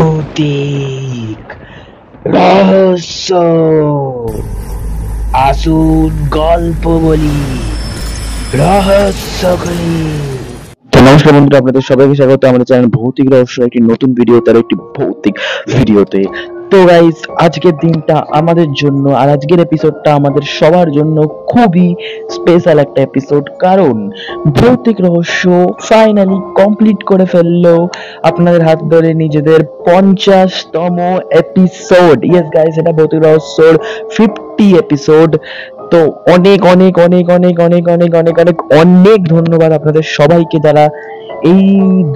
ভৌতিক রহস্য আসুন গল্প বলি রহস্যগুলি। তো নমস্কার বন্ধুরা, আপনাদের সবাইকে স্বাগত আমাদের চ্যানেল ভৌতিক রহস্য একটি নতুন ভিডিও, তার একটি ভৌতিক ভিডিওতে। তো গাইস, আজকের দিনটা আমাদের জন্য আর আজকের এপিসোডটা আমাদের সবার জন্য খুবই স্পেশাল একটা এপিসোড, কারণ ভৌতিক রহস্য ফাইনালি কমপ্লিট করে ফেললো আপনাদের হাত ধরে নিজেদের 50তম এপিসোড। ইয়েস গাইস, এটা ভৌতিক রহস্যর 50 এপিসোড। তো অনেক অনেক অনেক অনেক অনেক অনেক অনেক অনেক অনেক ধন্যবাদ আপনাদের সবাইকে, যারা এই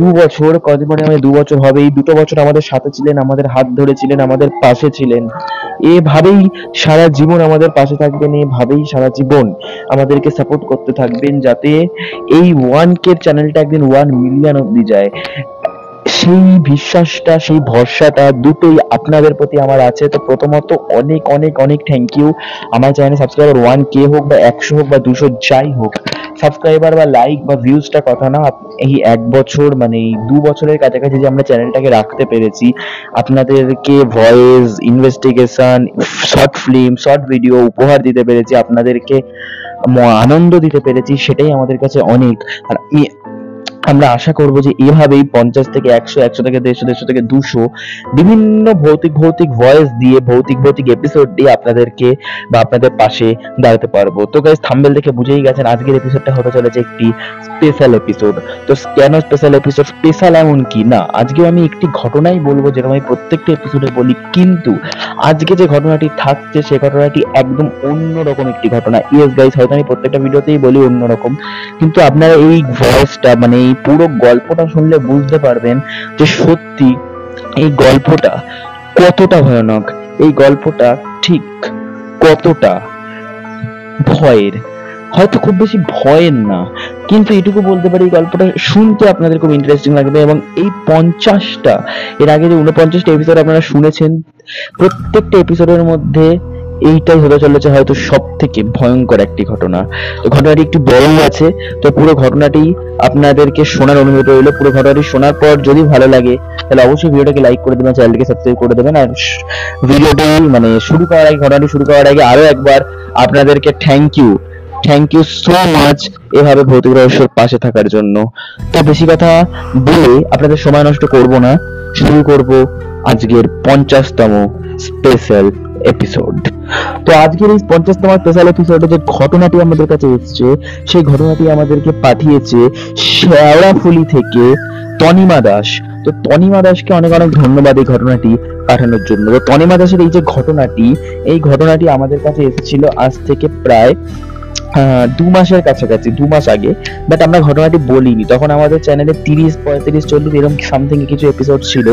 2 বছর, কদিন পরে আমাদের 2 বছর হবে, এই 2 বছর আমাদের সাথে ছিলেন, আমাদের হাত ধরেছিলেন, আমাদের পাশে ছিলেন। এভাবেই সারা জীবন আমাদের পাশে থাকবেন, এভাবেই সারা জীবন আমাদেরকে সাপোর্ট করতে থাকবেন, যাতে এই 1K চ্যানেলটা একদিন 1 মিলিয়ন অব্দি যায়। সেই বিশ্বাসটা, সেই ভরসাটা দুটোই আপনাদের প্রতি আমার আছে। তো প্রথমত অনেক অনেক অনেক থ্যাংক ইউ। আমার চ্যানেলে সাবস্ক্রাইবার 1K হোক বা 100 হোক বা 200 যাই হোক, সাবস্ক্রাইবার বা লাইক বা ভিউজটা কথা না, এই 1 বছর মানে এই 2 বছরের কাছাকাছি যে আমরা চ্যানেলটাকে রাখতে পেরেছি, আপনাদেরকে voice, investigation, short film, short video উপহার দিতে পেরেছি, আপনাদেরকে আনন্দ দিতে পেরেছি, সেটাই আমাদের কাছে অনেক। আর আমরা আশা করব যে এভাবেই 50 থেকে 100, 100 থেকে 150, 150 থেকে 200 বিভিন্ন ভৌতিক ভৌতিক ভয়েস দিয়ে, ভৌতিক ভৌতিক এপিসোড দিয়ে আপনাদেরকে বা আপনাদের পাশে দাঁড়াতে পারবো। তো গাইস, থাম্বনেল দেখে বুঝেই গেছেন আজকের এপিসোডটা হতে চলেছে একটি স্পেশাল এপিসোড। তো কেন স্পেশাল এপিসোড? স্পেশাল এমন কি না, আজকেও আমি একটি ঘটনাই বলবো, যেরকম আমি প্রত্যেকটা এপিসোডে বলি, কিন্তু আজকে যে ঘটনাটি থাকছে সেই ঘটনাটি একদম অন্যরকম একটি ঘটনা। ইয়েস গাইস, হয়তো আমি প্রত্যেকটা ভিডিওতেই বলি অন্যরকম, কিন্তু আপনারা এই ভয়েসটা মানে এই পুরো গল্পটা শুনলে বুঝতে পারবেন যে সত্যি এই গল্পটা কতটা ভয়ানক, এই গল্পটা ঠিক কতটা ভয়ের। হয়তো খুব বেশি ভয়ের না, কিন্তু এটুকু বলতে পারি এই গল্পটা শুনতে আপনাদের খুব ইন্টারেস্টিং লাগবে। এবং এই 50টা, এর আগে যে 49টা এপিসোড আপনারা শুনেছেন, প্রত্যেকটা এপিসোডের মধ্যে এইটাই হতে চলেছে হয়তো সব থেকে ভয়ঙ্কর একটি ঘটনা। তো ঘটনাটি একটু বড় আছে, তো পুরো ঘটনাটি আপনাদেরকে শোনার অনুরোধ রইল। পুরো ঘটনাটি শোনার পর যদি ভালো লাগে তাহলে অবশ্যই ভিডিওটাকে লাইক করে দেবেন, চ্যানেলটিকে সাবস্ক্রাইব করে দেবেন। আর ভিডিওটি মানে শুরু করার আগে, ঘটনাটি শুরু করার আগে আরো একবার আপনাদেরকে থ্যাংক ইউ সো মাচ এভাবে ভৌতিক রহস্যের পাশে থাকার জন্য। তো বেশি কথা বলে আপনাদের সময় নষ্ট করব না, শুরু করব আজকের 50তম স্পেশাল এপিসোড। তো আজকের এই 50তম স্পেশাল এপিসোডে যে ঘটনাটি আমাদের কাছে এসেছে, সেই ঘটনাটি আমাদেরকে পাঠিয়েছে শেওড়াফুলি থেকে তনিমা দাস। তো তনিমা দাসকে অনেক অনেক ধন্যবাদ এই ঘটনাটি পাঠানোর জন্য। তো তনিমা দাসের এই যে ঘটনাটি, এই ঘটনাটি আমাদের কাছে এসেছিল আজ থেকে প্রায় 2 মাসের কাছাকাছি, 2 মাস আগে। বাট আমরা ঘটনাটি বলিনি, তখন আমাদের চ্যানেলে 30, 35, 40 এরকম সামথিং কিছু এপিসোড ছিল।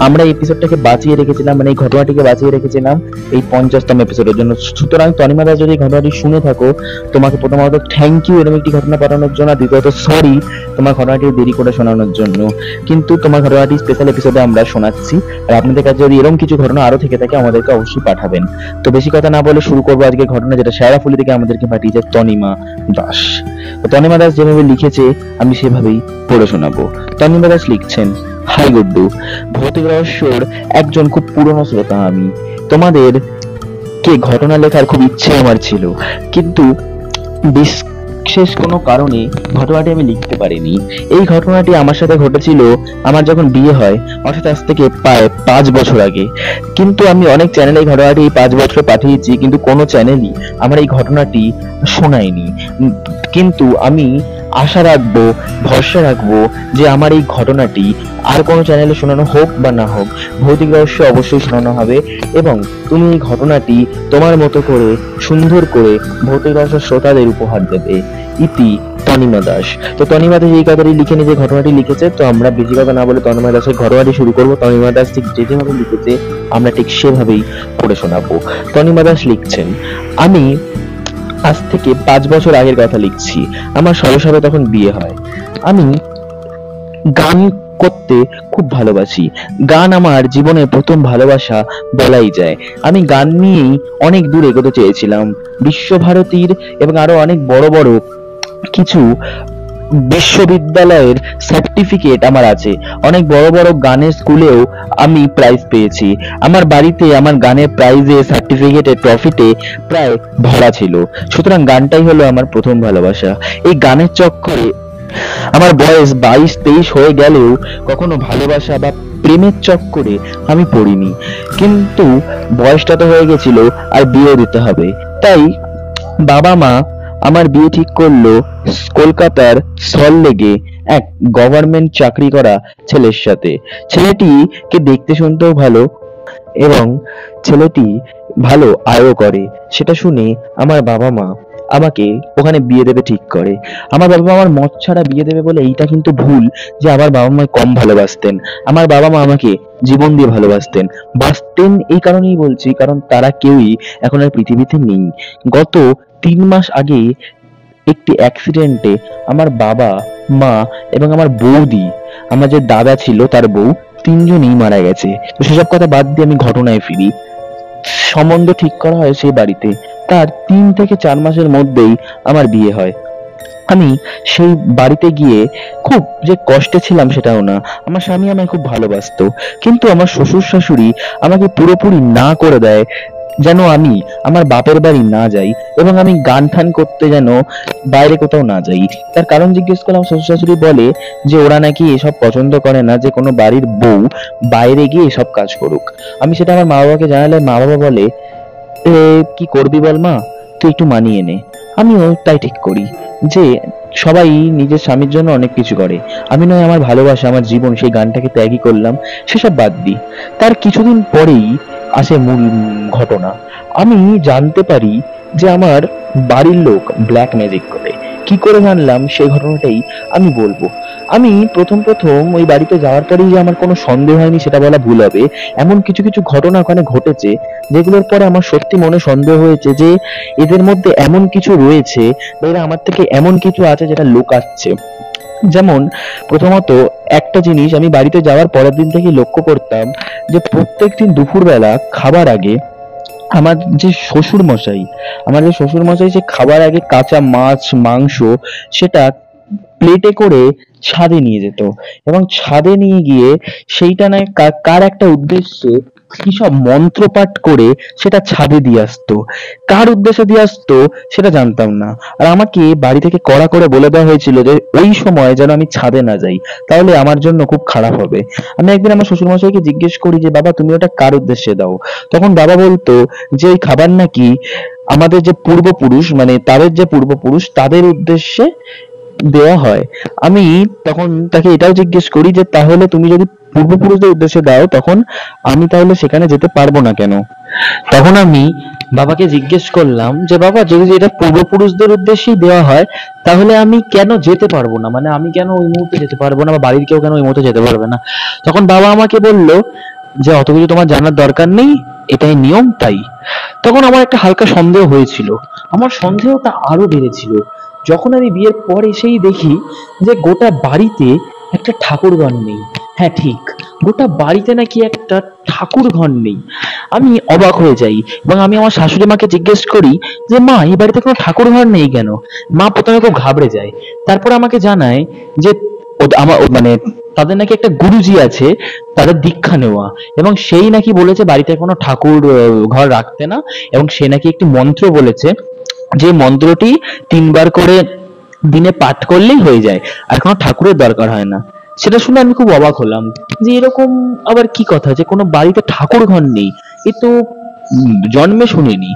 আমরা এই এপিসোডটাকে বাঁচিয়ে রেখেছিলাম, মানে এই ঘটনাটিকে বাঁচিয়ে রেখেছিলাম এই 50তম এপিসোডের জন্য। সুতরাং তনিমা দাস, যদি ঘটনাটি শুনে থাকো, তোমাকে প্রথমত থ্যাংক ইউ এরকম একটি ঘটনা পাঠানোর জন্য, দ্বিতীয়ত সরি তোমার ঘটনাটি দেরি করে শোনানোর জন্য। কিন্তু তোমার ঘটনাটি স্পেশাল এপিসোডে আমরা শোনাচ্ছি। আর আপনাদের কাছে যদি এরকম কিছু ঘটনা আরো থেকে থাকে, আমাদেরকে অবশ্যই পাঠাবেন। তো বেশি কথা না বলে শুরু করবো আজকে ঘটনা, যেটা শেওড়াফুলি থেকে আমাদেরকে পাঠিয়েছে তনিমা দাস। তনিমা দাস যেভাবে লিখেছে আমি সেভাবেই পড়ে শোনাবো। তনিমা দাস লিখছেন, হাই গুড্ডু, ভৌতিক রহস্যর একজন খুব পুরনো শ্রোতা আমি। তোমাদের কে ঘটনা লেখার খুব ইচ্ছে আমার ছিল, কিন্তু বিশেষ কোনো কারণে ঘটনাটি আমি লিখতে পারিনি। এই ঘটনাটি আমার সাথে ঘটেছিল আমার যখন বিয়ে হয়, অর্থাৎ আজ থেকে প্রায় 5 বছর আগে। কিন্তু আমি অনেক চ্যানেলে এই ঘটনাটি এই 5 বছর পাঠিয়েছি, কিন্তু কোনো চ্যানেলই আমার এই ঘটনাটি শোনায়নি। কিন্তু আমি আশা রাখবো, ভরসা রাখবো যে আমার এই ঘটনাটি আর কোনো চ্যানেলে শোনানো হোক বা না হোক, ভৌতিক রহস্য অবশ্যই শোনানো হবে। এবং তুমি এই ঘটনাটি তোমার মতো করে সুন্দর করে ভৌতিক রহস্য শ্রোতাদের উপহার দেবে। ইতি তনিমা দাস। তো তনিমা দাস এই কথাটি লিখে নিজে ঘটনাটি লিখেছে। তো আমরা বেশি কথা না বলে তনিমা দাসের ঘটনাটি শুরু করবো। তনিমা দাস ঠিক যেভাবে লিখেছে আমরা ঠিক সেভাবেই পড়ে শোনাবো। তনিমা দাস লিখছেন, আমি আজ থেকে 5 বছর আগের কথা লিখছি। আমার সবে তখন বিয়ে হয়। আমি গান করতে খুব ভালোবাসি, গান আমার জীবনের প্রথম ভালোবাসা বলাই যায়। আমি গান নিয়েই অনেক দূর এগোতে চেয়েছিলাম, বিশ্বভারতীর এবং আরো অনেক বড় বড় কিছু বিশ্ববিদ্যালয়ের সার্টিফিকেট আমার আছে, অনেক বড় বড় গানের স্কুলেও আমি প্রাইজ পেয়েছি। আমার বাড়িতে আমার গানের প্রাইজে, সার্টিফিকেটে, ট্রফিতে প্রায় ভরা ছিল। সুতরাং গানটাই হলো আমার প্রথম ভালোবাসা। এই গানের চক্করে আমার বয়স 22-23 হয়ে গেলেও কখনো ভালোবাসা বা প্রেমের চক্করে আমি পড়িনি। কিন্তু বয়সটা তো হয়ে গেছিল, আর বিয়ে দিতে হবে, তাই বাবা মা আমার বিয়ে ঠিক করলো কলকাতার সল্টলেকে এক গভর্নমেন্ট চাকরি করা ছেলের সাথে। ছেলেটিকে দেখতে শুনতেও ভালো এবং ছেলেটি ভালো আয়ও করে। সেটা শুনে আমার বাবা মা আমাকে ওখানে বিয়ে দেবে ঠিক করে। আমার বাবা মা আমার মত ছাড়া বিয়ে দেবে বলে এইটা কিন্তু ভুল যে আমার বাবা মা কম ভালোবাসতেন। আমার বাবা মা আমাকে জীবন দিয়ে ভালোবাসতেন। বাসতেন এই কারণেই বলছি, কারণ তারা কেউই এখন আর পৃথিবীতে নেই। গত 3 মাস আগে একটি অ্যাক্সিডেন্টে আমার বাবা, মা এবং আমার বৌদি, আমার যে দাদা ছিল তার বউ, তিনজনই মারা গেছে। তো সেসব কথা বাদ দিয়ে আমি ঘটনায় ফিরি। সম্বন্ধ ঠিক করা হয় সেই বাড়িতে। তার 3 থেকে 4 মাসের মধ্যেই আমার বিয়ে হয়। আমি সেই বাড়িতে গিয়ে খুব যে কষ্টে ছিলাম সেটাও না। আমার স্বামী আমায় খুব ভালোবাসতো, কিন্তু আমার শ্বশুর শাশুড়ি আমাকে পুরোপুরি না করে দেয় যেন আমি আমার বাপের বাড়ি না যাই এবং আমি গান ঠান করতে যেন বাইরে কোথাও না যাই। তার কারণ জিজ্ঞেস করলাম, শ্বশুর শাশুড়ি বলে যে ওরা নাকি এসব পছন্দ করে না যে কোনো বাড়ির বউ বাইরে গিয়ে এসব কাজ করুক। আমি সেটা আমার মা বাবাকে জানালে মা বাবা বলে, এ কি করবি বল মা, তুই একটু মানিয়ে নে। আমিও তাই ঠিক করি যে সবাই নিজের স্বামীর জন্য অনেক কিছু করে, আমি নয় আমার ভালোবাসা, আমার জীবন, সেই গানটাকে ত্যাগই করলাম। সেসব বাদ দিই। তার কিছুদিন পরেই আসে মূল ঘটনা। আমি জানতে পারি যে আমার বাড়ির লোক ব্ল্যাক ম্যাজিক করে। কি করে জানলাম সেই ঘটনাটাই আমি বলবো। আমি প্রথম প্রথম ওই বাড়িতে যাওয়ার পরেই যে আমার কোনো সন্দেহ হয়নি সেটা বলা ভুল হবে। এমন কিছু কিছু ঘটনা ওখানে ঘটেছে যেগুলোর পরে আমার সত্যি মনে সন্দেহ হয়েছে যে এদের মধ্যে এমন কিছু রয়েছে বা এরা আমার থেকে এমন কিছু আছে যেটা লুকাচ্ছে। যেমন প্রথমত একটা জিনিস আমি বাড়িতে যাওয়ার পরের দিন থেকে লক্ষ্য করতাম যে প্রত্যেকদিন দুপুরবেলা খাবার আগে আমার যে শ্বশুর মশাই সে খাবার আগে কাঁচা মাছ মাংস সেটা প্লেটে করে ছাদে নিয়ে যেত এবং ছাদে নিয়ে গিয়ে সেইটা নয় কার একটা উদ্দেশ্যে কি সব মন্ত্রপাঠ করে সেটা ছাদে দিয়ে আসতো। কার উদ্দেশ্যে দিয়ে আসতো সেটা জানতাম না। আর আমাকে বাড়ি থেকে কড়া করে বলে দেওয়া হয়েছিল যে ওই সময় যেন আমি ছাদে না যাই, তাহলে আমার জন্য খুব খারাপ হবে। আমি একদিন আমার শ্বশুর মশাইকে জিজ্ঞেস করি যে বাবা তুমি ওটা কার উদ্দেশ্যে দাও। তখন বাবা বলতো যে ওই খাবার নাকি আমাদের যে পূর্বপুরুষ, মানে তাদের যে পূর্বপুরুষ তাদের উদ্দেশ্যে দেওয়া হয়। আমি তখন তাকে এটাও জিজ্ঞেস করি যে তাহলে তুমি যদি পূর্বপুরুষদের উদ্দেশ্যে দাও তখন আমি তাহলে সেখানে যেতে পারবো না কেন? তখন আমি বাবাকে জিজ্ঞেস করলাম যে বাবা যদি এটা পূর্বপুরুষদের উদ্দেশ্যেই দেওয়া হয় তাহলে আমি কেন যেতে পারবো না, মানে আমি কেন ওই মুহূর্তে যেতে পারবো না বা বাড়ির কেউ কেন ওই মুহূর্তে যেতে পারবে না? তখন বাবা আমাকে বলল যে অত কিছু তোমার জানার দরকার নেই, এটাই নিয়ম তাই। তখন আমার একটা হালকা সন্দেহ হয়েছিল। আমার সন্দেহটা আরো বেড়েছিল যখন আমি বিয়ের পর এসেই দেখি যে গোটা বাড়িতে একটা ঠাকুর ঘর নেই। হ্যাঁ ঠিক, গোটা বাড়িতে নাকি একটা ঠাকুর ঘর নেই। আমি অবাক হয়ে যাই এবং আমি আমার শাশুড়ি মাকে জিজ্ঞেস করি যে মা এই বাড়িতে কোনো ঠাকুর ঘর নেই কেন? মা প্রথমে খুব ঘাবড়ে যায়, তারপর আমাকে জানায় যে আমার মানে তাদের নাকি একটা গুরুজি আছে, তাদের দীক্ষা নেওয়া, এবং সেই নাকি বলেছে বাড়িতে কোনো ঠাকুর ঘর রাখতে না, এবং সে নাকি একটি মন্ত্র বলেছে যে মন্ত্রটি 3 বার করে দিনে পাঠ করলেই হয়ে যায়, আর কোনো ঠাকুরের দরকার হয় না। সেটা শুনে আমি খুব অবাক হলাম যে এরকম আবার কি কথা যে কোনো বাড়িতে ঠাকুর ঘর নেই, এ তো জন্মে শুনিনি।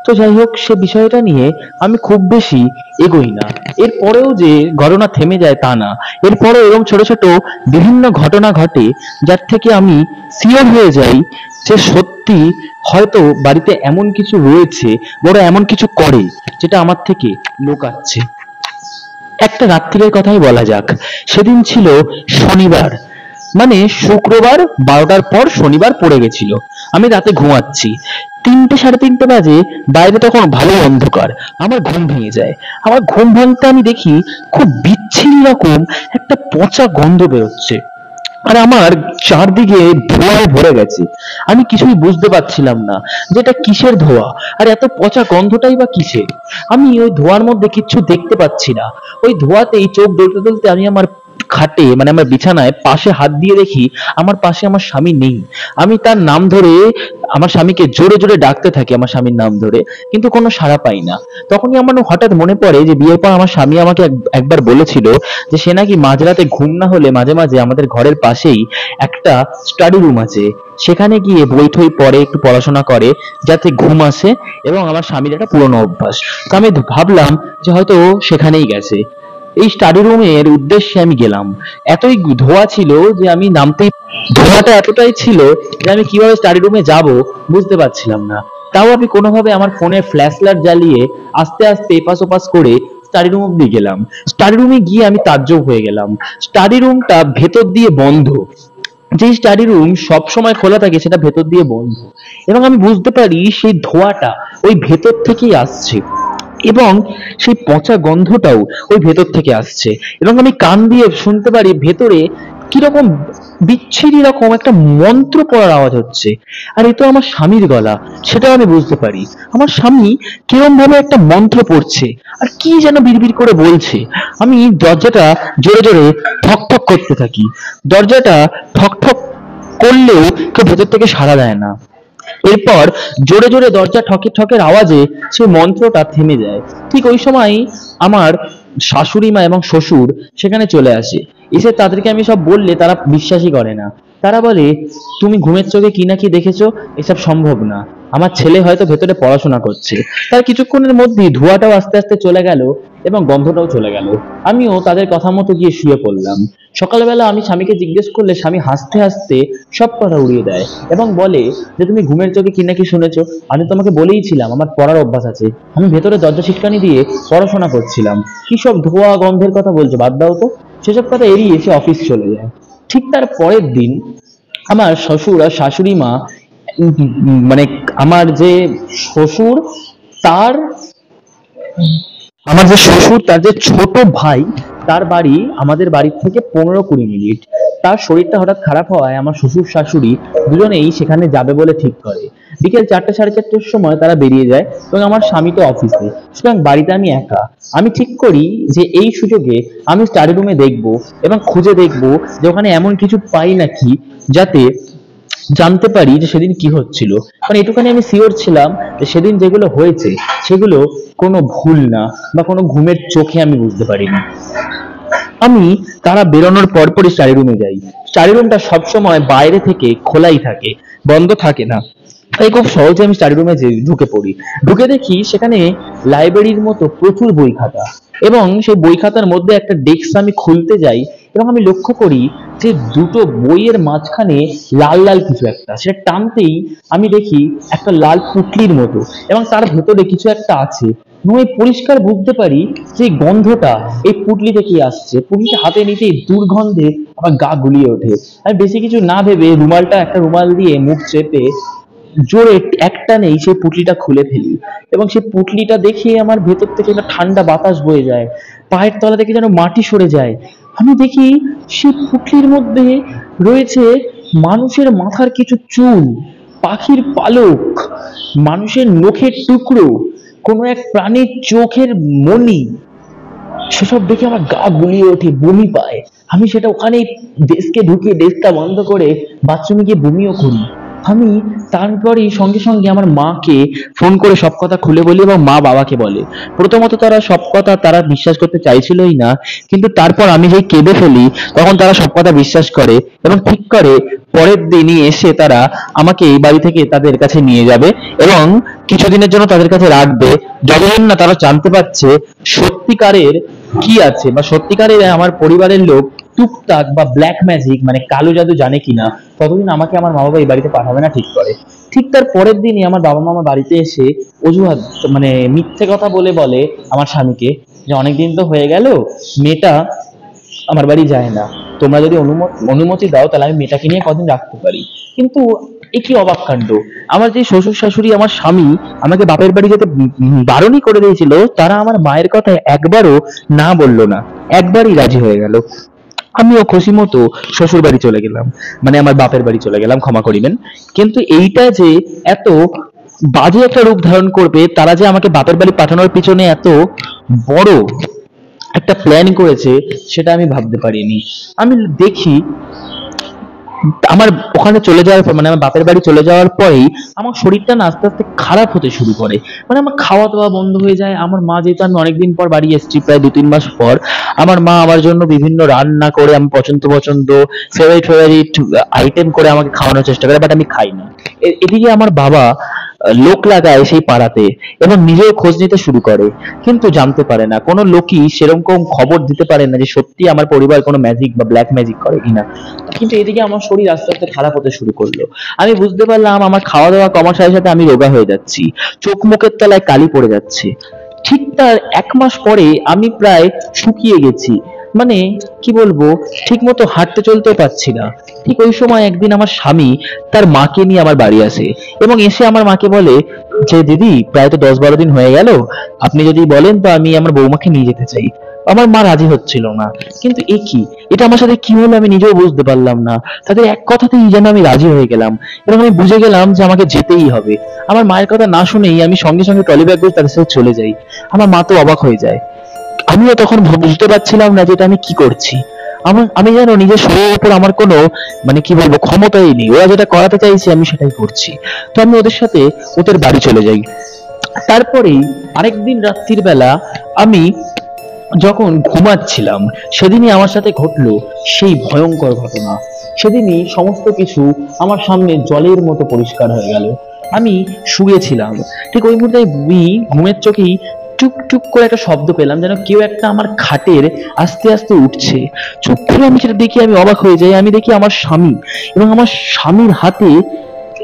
তো যাই হোক, সে বিষয়টা নিয়ে আমি খুব বেশি এগোই না। এরপরেও যে ঘটনা থেমে যায় তা না, এরপরেও এরকম ছোট ছোট বিভিন্ন ঘটনা ঘটে যার থেকে আমি শিওর হয়ে যাই যে সত্যি হয়তো বাড়িতে এমন কিছু রয়েছে, বড় এমন কিছু করে যেটা আমার থেকে লুকাচ্ছে। একটা রাত্রির কথাই বলা যাক। সেদিন ছিল শনিবার, মানে শুক্রবার 12টার পর শনিবার পড়ে গেছিল। আমি রাতে ঘুমাচ্ছি, 3টে 3:30 বাজে, বাইরে তখন ভালো অন্ধকার। আমার ঘুম ভেঙে যায়। আমার ঘুম ভাঙতে আমি দেখি খুব বিচ্ছিরি রকম একটা পচা গন্ধ বেরোচ্ছে। আর আমার চারদিকে ধোঁয়ায় ভরে গেছে। আমি কিছুই বুঝতে পারছিলাম না যে এটা কিসের ধোঁয়া, আর এত পচা গন্ধটাই বা কিসের। আমি ওই ধোঁয়ার মধ্যে কিচ্ছু দেখতে পাচ্ছি না। ওই ধোঁয়াতেই চোখ ডলতে ডলতে আমি আমার খাটে মানে আমার বিছানায় পাশে হাত দিয়ে দেখি আমার পাশে আমার স্বামী নেই। আমি তার নাম ধরে আমার স্বামীকে জোরে জোরে ডাকতে থাকি আমার স্বামীর নাম ধরে, কিন্তু কোনো সাড়া পাই না। তখনই আমার হঠাৎ মনে পড়ে যে বিয়ের পর আমার স্বামী আমাকে একবার বলেছিল যে সে নাকি মাঝরাতে ঘুম না হলে মাঝে মাঝে আমাদের ঘরের পাশেই একটা স্টাডি রুম আছে, সেখানে গিয়ে বই টই পড়ে, একটু পড়াশোনা করে যাতে ঘুম আসে, এবং আমার স্বামীর একটা পুরনো অভ্যাস। তো আমি ভাবলাম যে হয়তো ও সেখানেই গেছে। এই স্টাডি রুমের উদ্দেশ্যে আমি গেলাম। এতই ধোঁয়া ছিল যে আমি নামতেই, ধোঁয়াটা এতটাই ছিল যে আমি কিভাবে স্টাডি রুমে যাব বুঝতে পারছিলাম না। তাও আমি কোনোভাবে আমার ফোনের ফ্ল্যাশ লাইট জ্বালিয়ে আস্তে আস্তে এপাশ ওপাশ করে স্টাডি রুম অব্দি গেলাম। স্টাডি রুমে গিয়ে আমি তাজ্জব হয়ে গেলাম। স্টাডি রুমটা ভেতর দিয়ে বন্ধ। যে স্টাডি রুম সব সময় খোলা থাকে সেটা ভেতর দিয়ে বন্ধ, এবং আমি বুঝতে পারি সেই ধোঁয়াটা ওই ভেতর থেকেই আসছে, এবং সেই পচা গন্ধটাও ওই ভেতর থেকে আসছে। এবং আমি কান দিয়ে শুনতে পারি ভেতরে কিরকম বিচ্ছিরি রকম একটা মন্ত্র পড়ার আওয়াজ হচ্ছে। আর এ তো আমার স্বামীর গলা, সেটাও আমি বুঝতে পারি। আমার স্বামী কিরম ভাবে একটা মন্ত্র পড়ছে আর কি যেন বিড়বিড় করে বলছে। আমি দরজাটা জোরে জোরে ঠক ঠক করতে থাকি। দরজাটা ঠক ঠক করলেও কেউ ভেতর থেকে সাড়া দেয় না। এরপর জোরে জোরে দরজা ঠকের ঠকের আওয়াজে সেই মন্ত্রটা থেমে যায়। ঠিক ওই সময় আমার শাশুড়ি মা এবং শ্বশুর সেখানে চলে আসে। এসে তাদেরকে আমি সব বললে তারা বিশ্বাসই করে না। তারা বলে, তুমি ঘুমের চোখে কি না কি দেখেছো, এসব সম্ভব না। আমার ছেলে হয়তো ভেতরে পড়াশোনা করছে। তার কিছুক্ষণের মধ্যেই ধোঁয়াটাও আস্তে আস্তে চলে গেল এবং গন্ধটাও চলে গেল। আমিও তাদের কথা মতো গিয়ে শুয়ে পড়লাম। সকালবেলা আমি স্বামীকে জিজ্ঞেস করলে স্বামী হাসতে হাসতে সব কথা উড়িয়ে দেয় এবং বলে যে তুমি ঘুমের চোখে কি নাকি শুনেছো। আমি তোমাকে বলেইছিলাম আমার পড়ার অভ্যাস আছে, আমি ভেতরে দরজা ছিটকানি দিয়ে পড়াশোনা করছিলাম। কি সব ধোঁয়া গন্ধের কথা বলছো, বাদ দাও তো। সেসব কথা এড়িয়ে এসে অফিস চলে যায়। ঠিক তার পরের দিন আমার শ্বশুর আর শাশুড়ি মা, মানে আমার যে শ্বশুর তার আমার যে শ্বশুর তার যে ছোট ভাই, তার বাড়ি আমাদের বাড়ির থেকে 15-20 মিনিট। তার শরীরটা হঠাৎ খারাপ হওয়ায় আমার শ্বশুর শাশুড়ি দুজনেই সেখানে যাবে বলে ঠিক করে। বিকেল 4টে সাড়ে 4টের সময় তারা বেরিয়ে যায়, এবং আমার স্বামী তো অফিসে, সুতরাং বাড়িতে আমি একা। আমি ঠিক করি যে এই সুযোগে আমি স্টাডি রুমে দেখবো এবং খুঁজে দেখবো যে ওখানে এমন কিছু পাই নাকি যাতে জানতে পারি যে সেদিন কি হচ্ছিল। কারণ এটুখানি আমি শিওর ছিলাম যে সেদিন যেগুলো হয়েছে সেগুলো কোনো ভুল না বা কোনো ঘুমের চোখে আমি বুঝতে পারিনি। আমি তারা বেরোনোর পরপরই স্টাডি রুমে যাই। স্টাডি রুমটা সবসময় বাইরে থেকে খোলাই থাকে, বন্ধ থাকে না। তাই খুব সহজে আমি স্টাডি রুমে ঢুকে পড়ি। ঢুকে দেখি সেখানে লাইব্রেরির মতো প্রচুর বই খাতা, এবং সেই বই খাতার মধ্যে একটা ডেস্ক আমি খুলতে যাই, এবং আমি লক্ষ্য করি যে দুটো বইয়ের মাঝখানে লাল লাল কিছু একটা, সেটা টানতেই আমি দেখি একটা লাল পুটলির মতো, এবং তার ভেতরে কিছু একটা আছে। এবং আমি পরিষ্কার বুঝতে পারি যে গন্ধটা এই পুটলি থেকেই আসছে। পুটলিটা হাতে নিতেই দুর্গন্ধে আমার গা গুলিয়ে ওঠে। আমি বেশি কিছু না ভেবে একটা রুমাল দিয়ে মুখ চেপে জোরে একটানেই সেই পুটলিটা খুলে ফেলি, এবং সেই পুটলিটা দেখে আমার ভেতর থেকে একটা ঠান্ডা বাতাস বয়ে যায়, পায়ের তলা থেকে যেন মাটি সরে যায়। আমি দেখি সেই পুটলির মধ্যে রয়েছে মানুষের মাথার কিছু চুল, পাখির পালক, মানুষের নখের টুকরো, কোনো এক প্রাণীর চোখের মণি। সেসব দেখে আমার গা গুলিয়ে ওঠে, বমি পায়। আমি সেটা ওখানেই ডেস্কে ঢুকিয়ে ডেস্কটা বন্ধ করে বাথরুমে গিয়ে বমিও করি। আমি তারপরেই সঙ্গে সঙ্গে আমার মাকে ফোন করে সব কথা খুলে বলি, এবং মা বাবাকে বলে। প্রথমত তারা সব কথা তারা বিশ্বাস করতে চাইছিলই না, কিন্তু তারপর আমি যেই কেঁদে ফেলি তখন তারা সব কথা বিশ্বাস করে, এবং ঠিক করে পরের দিনই এসে তারা আমাকে এই বাড়ি থেকে তাদের কাছে নিয়ে যাবে এবং কিছুদিনের জন্য তাদের কাছে রাখবে, যতদিন না তারা জানতে পারছে সত্যিকারের কি আছে, বা সত্যিকারের আমার পরিবারের লোক টুকটাক বা ব্ল্যাক ম্যাজিক মানে কালো জাদু জানে কিনা, ততদিন আমাকে আমার মা বাবা এই বাড়িতে পাঠাবে না ঠিক করে। ঠিক তার পরের দিনই আমার বাবা মা আমার বাড়িতে এসে অজুহাত মানে মিথ্যে কথা বলে বলে আমার স্বামীকে যে অনেকদিন তো হয়ে গেল, মেয়েটা আমার বাড়ি যায় না, তোমরা যদি অনুমতি দাও তাহলে আমি মেয়েটাকে নিয়ে কদিন রাখতে পারি। কিন্তু এ কি অবাক কাণ্ড! আমার যে শ্বশুর শাশুড়ি, আমার স্বামী আমাকে বাপের বাড়ি যেতে বারণই করে দিয়েছিল, তারা আমার মায়ের কথায় একবারও না বললো না, একবারই রাজি হয়ে গেল। আমিও খুশি মতো শ্বশুর বাড়ি চলে গেলাম, মানে আমার বাপের বাড়ি চলে গেলাম, ক্ষমা করিবেন। কিন্তু এইটা যে এত বাজে একটা রূপ ধারণ করবে, তারা যে আমাকে বাপের বাড়ি পাঠানোর পিছনে এত বড় একটা প্ল্যান করেছে, সেটা আমি ভাবতে পারিনি। আমি দেখি আমার ওখানে চলে যাওয়ার পর, মানে আমার বাপের বাড়ি চলে যাওয়ার পরেই আমার শরীরটা না আস্তে আস্তে খারাপ হতে শুরু করে। মানে আমার খাওয়া দাওয়া বন্ধ হয়ে যায়। আমার মা, যেহেতু আমি অনেকদিন পর বাড়ি এসেছি, প্রায় 2-3 মাস পর, আমার মা আমার জন্য বিভিন্ন রান্না করে, আমি পছন্দ পছন্দ ফেভারিট ফেভারিট আইটেম করে আমাকে খাওয়ানোর চেষ্টা করে, বাট আমি খাই না। এদিকে আমার বাবা লোক লাগায় সেই পাড়াতে এবং নিজেও খোঁজ নিতে শুরু করে, কিন্তু জানতে পারে না, কোনো লোকই সেরকম খবর দিতে পারে না যে সত্যি আমার পরিবার কোনো ম্যাজিক বা ব্ল্যাক ম্যাজিক করে কিনা। কিন্তু এদিকে আমার শরীর আস্তে আস্তে খারাপ হতে শুরু করলো। আমি বুঝতে পারলাম আমার খাওয়া দাওয়া কমার সাথে সাথে আমি রোগা হয়ে যাচ্ছি, চোখ মুখের তলায় কালি পড়ে যাচ্ছে। ঠিক তার 1 মাস পরে আমি প্রায় শুকিয়ে গেছি, মানে কি বলবো, ঠিক মতো হাঁটতে চলতেও পারছি না। ঠিক ওই সময় একদিন আমার স্বামী তার মাকে নিয়ে আমার বাড়ি আসে এবং এসে আমার মাকে বলে যে, দিদি প্রায় তো 10-12 দিন হয়ে গেল, আপনি যদি বলেন তো আমি আমার বৌমাকে নিয়ে যেতে চাই। আমার মা রাজি হচ্ছিল না। কিন্তু এ কি, এটা আমার সাথে কি হলো আমি নিজেও বুঝতে পারলাম না। তাদের এক কথাতেই যেন আমি রাজি হয়ে গেলাম এবং আমি বুঝে গেলাম যে আমাকে যেতেই হবে। আমার মায়ের কথা না শুনেই আমি সঙ্গে সঙ্গে ট্রলি ব্যাগ করে তাদের সাথে চলে যাই। আমার মা তো অবাক হয়ে যায়। আমিও তখন বুঝতে পারছিলাম না যে এটা আমি কি করছি। আমি যেন নিজের শরীরের উপর আমার কোনো, মানে কি বলবো, ক্ষমতাই নেই। ওরা যেটা করাতে চাইছে আমি সেটাই করছি। তো আমি ওদের সাথে ওদের বাড়ি চলে যাই। তারপরেই আরেকদিন রাত্রির বেলা আমি যখন ঘুমাচ্ছিলাম, সেদিনই আমার সাথে ঘটলো সেই ভয়ঙ্কর ঘটনা। সেদিনই সমস্ত কিছু আমার সামনে জলের মতো পরিষ্কার হয়ে গেল। আমি শুয়েছিলাম, ঠিক ওই মুহূর্তে আমি ঘুমের চোখেই টুক টুক করে একটা শব্দ পেলাম, যেন কেউ একটা আমার খাটের আস্তে আস্তে উঠছে। চোখ খুলে আমি সেটা দেখি, আমি অবাক হয়ে যাই। আমি দেখি আমার স্বামী এবং আমার স্বামীর হাতে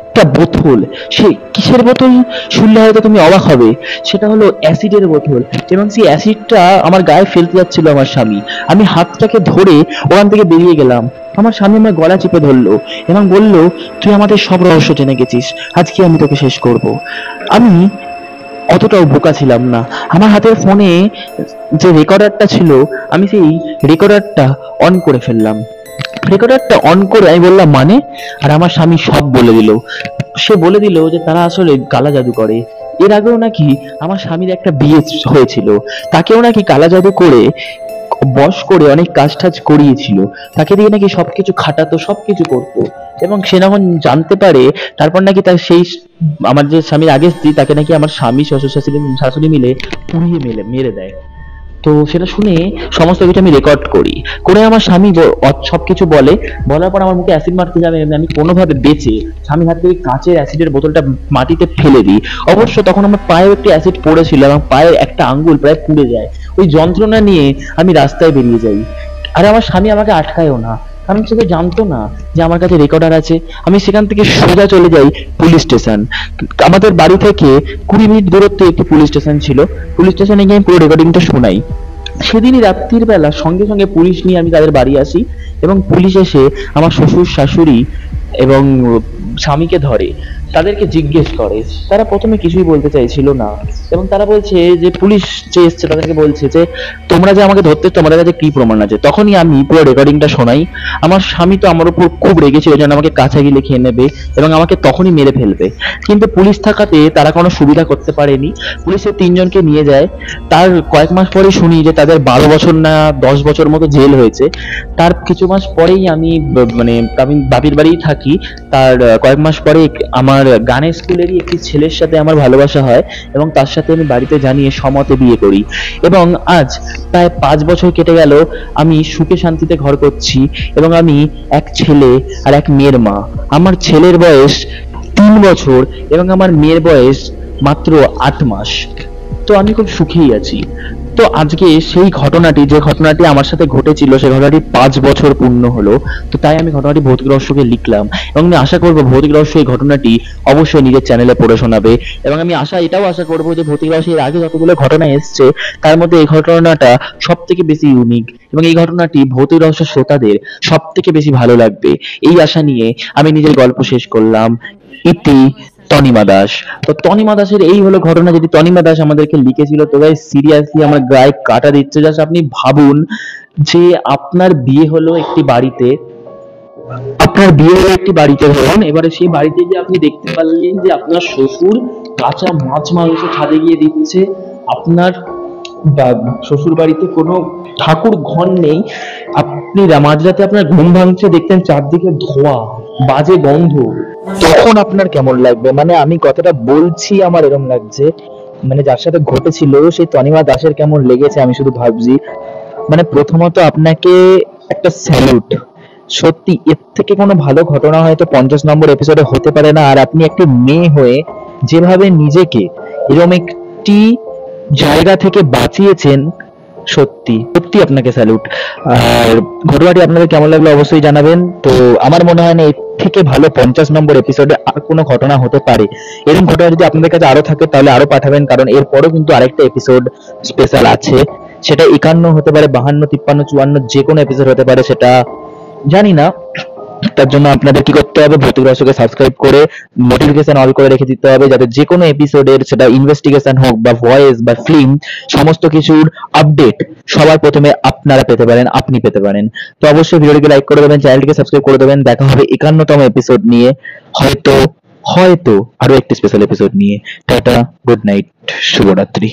একটা বোতল। সে কিসের বোতল শুনলে হয়তো তুমি অবাক হবে, সেটা হলো অ্যাসিডের বোতল। এবং সেই অ্যাসিডটা আমার গায়ে ফেলতে যাচ্ছিল আমার স্বামী। আমি হাতটাকে ধরে ওখান থেকে বেরিয়ে গেলাম। আমার স্বামী আমার গলা চেপে ধরলো এবং বলল, তুই আমাদের সব রহস্য জেনে গেছিস, আজকে আমি তোকে শেষ করব। আমি অতটাও বোকা ছিলাম না। আমার হাতের ফোনে যে রেকর্ডারটা ছিল, আমি সেই রেকর্ডারটা অন করে ফেললাম। রেকর্ডারটা অন করে আমি বললাম, মানে? আর আমার স্বামী সব বলে দিল। সে বলে দিল যে তারা আসলে কালা জাদু করে। এর আগেও নাকি আমার স্বামীর একটা বিয়ে হয়েছিল, তাকেও নাকি কালা জাদু করে বশ করে অনেক কাজ টাজ করিয়েছিল। তাকে দিয়ে নাকি সবকিছু খাটাতো, সবকিছু করতো। এবং সে যখন জানতে পারে, তারপর নাকি তার সেই আমার যে স্বামীর আগের স্ত্রী, তাকে নাকি আমার স্বামী শ্বশুর শাশুড়ি মিলে পুড়িয়ে মেরে দেয়। তো সেটা শুনে সমস্ত কিছু আমি রেকর্ড করি, করে আমার স্বামী সবকিছু বলে। বলার পর আমার মুখে অ্যাসিড মারতে যাবে, আমি কোনোভাবে বেঁচে স্বামীর হাত থেকে কাঁচের অ্যাসিডের বোতলটা মাটিতে ফেলে দিই। অবশ্য তখন আমার পায়েও একটু অ্যাসিড পড়েছিল এবং পায়ের একটা আঙ্গুল প্রায় পুড়ে যায়। ওই যন্ত্রণা নিয়ে আমি রাস্তায় বেরিয়ে যাই। আর আমার স্বামী আমাকে আটকায়ও না, কারণ সে তো জানতো না যে আমার কাছে রেকর্ডার আছে। আমি সেখান থেকে সোজা চলে যাই পুলিশ স্টেশন। আমাদের বাড়ি থেকে 20 মিনিট দূরত্বে একটি পুলিশ স্টেশন ছিল। পুলিশ স্টেশনে গিয়ে আমি পুরো রেকর্ডিংটা শোনাই। সেদিনই রাত্রির বেলা সঙ্গে সঙ্গে পুলিশ নিয়ে আমি তাদের বাড়ি আসি এবং পুলিশ এসে আমার শ্বশুর শাশুড়ি এবং স্বামীকে ধরে, তাদেরকে জিজ্ঞেস করে। তারা প্রথমে কিছুই বলতে চাইছিল না এবং তারা বলছে যে পুলিশ যে এসছে তাদেরকে বলছে যে, তোমরা যে আমাকে ধরতে, তোমাদের কাছে কি প্রমাণ আছে? তখনই আমি পুরো রেকর্ডিংটা শোনাই। আমার স্বামী তো আমার উপর খুব রেগেছিল, যেন আমাকে কাছা গিলে খেয়ে নেবে এবং আমাকে তখনই মেরে ফেলবে। কিন্তু পুলিশ থাকাতে তারা কোনো সুবিধা করতে পারেনি। পুলিশের 3 জনকে নিয়ে যায়। তার কয়েক মাস পরেই শুনি যে তাদের 12 বছর না 10 বছর মতো জেল হয়েছে। তার কিছু মাস পরেই আমি মানে আমি বাপির বাড়িই থাকি। তার কয়েক মাস পরে আমার গানের স্কুলেরই একটি ছেলের সাথে আমার ভালোবাসা হয় এবং তার সাথে আমি বাড়িতে জানিয়ে সমতে বিয়ে করি। এবং আজ প্রায় 5 বছর কেটে গেল, আমি সুখে শান্তিতে ঘর করছি এবং আমি এক ছেলে আর এক মেয়ের মা। আমার ছেলের বয়স 3 বছর এবং আমার মেয়ের বয়স মাত্র 8 মাস। তো আমি খুব সুখেই আছি। তো আজকে সেই ঘটনাটি, যে ঘটনাটি আমার সাথে ঘটেছিল, সেই ঘটনাটি 5 বছর পূর্ণ হলো। তো তাই আমি ঘটনাটি ভৌতিক রহস্যকে লিখলাম এবং আমি আশা করবো ভৌতিক রহস্য এই ঘটনাটি অবশ্যই নিজের চ্যানেলে পড়ে শোনাবে। এবং আমি এটাও আশা করবো যে ভৌতিক রহস্য এর আগে যতগুলো ঘটনা এসছে, তার মধ্যে এই ঘটনাটা সব থেকে বেশি ইউনিক এবং এই ঘটনাটি ভৌতিক রহস্য শ্রোতাদের সব থেকে বেশি ভালো লাগবে। এই আশা নিয়ে আমি নিজের গল্প শেষ করলাম। ইতি তনিমা দাস। তো তনিমা দাসের এই হলো ঘটনা, যেটি তনিমা দাস আমাদেরকে লিখেছিল। তো গাইস, সিরিয়াসলি আমার গায়ে কাটা দিচ্ছে। জাস্ট আপনি ভাবুন যে আপনার বিয়ে হলো একটি বাড়িতে, ধরুন এবারে সেই বাড়িতে গিয়ে আপনি দেখতে পারলেন যে আপনার শ্বশুর কাঁচা মাছ মাংস ছাদে গিয়ে দিচ্ছে, আপনার শ্বশুর বাড়িতে কোনো ঠাকুর ঘর নেই, আপনি মাঝরাতে আপনার ঘুম ভাঙছে, দেখতেন চারদিকে ধোঁয়া, বাজে গন্ধ, তখন আপনার কেমন লাগবে? মানে আমি কথাটা বলছি আমার এরকম লাগছে, মানে যার সাথে ঘটেছিল সেই তনিমা দাসের কেমন লেগেছে আমি শুধু ভাবছি। মানে প্রথমত আপনাকে একটা স্যালুট, সত্যি এর থেকে কোনো ভালো ঘটনা হয়তো 50 নম্বর এপিসোডে হতে পারে না। আর আপনি একটি মেয়ে হয়ে যেভাবে নিজেকে এরকম একটি জায়গা থেকে বাঁচিয়েছেন, সত্যি সত্যি আপনাকে স্যালুট। আর ঘটনাটি আপনাদের কেমন লাগলো অবশ্যই জানাবেন। তো আমার মনে হয় না এর থেকে ভালো 50 নম্বর এপিসোডে আর কোনো ঘটনা হতে পারে। এরকম ঘটনা যদি আপনাদের কাছে আরো থাকে তাহলে আরো পাঠাবেন, কারণ এরপরও কিন্তু আরেকটা এপিসোড স্পেশাল আছে। সেটা 51 হতে পারে, 52, 53, 54, যে কোনো এপিসোড হতে পারে, সেটা জানি না। তার জন্য আপনাদের কি করতে হবে, ভৌতিক রহস্যকে সাবস্ক্রাইব করে নোটিফিকেশন অল করে রেখে দিতে হবে, যাতে যে কোনো এপিসোডের, সেটা ইনভেস্টিগেশন হোক বা ভয়েস বা ফিল্ম, সমস্ত কিছুর আপডেট সবার প্রথমে আপনারা পেতে পারেন, আপনি পেতে পারেন। তো অবশ্যই ভিডিওটিকে লাইক করে দেবেন, চ্যানেলটিকে সাবস্ক্রাইব করে দেবেন। দেখা হবে 51তম এপিসোড নিয়ে, হয়তো হয়তো আরো একটি স্পেশাল এপিসোড নিয়ে। টাটা, গুড নাইট, শুভরাত্রি।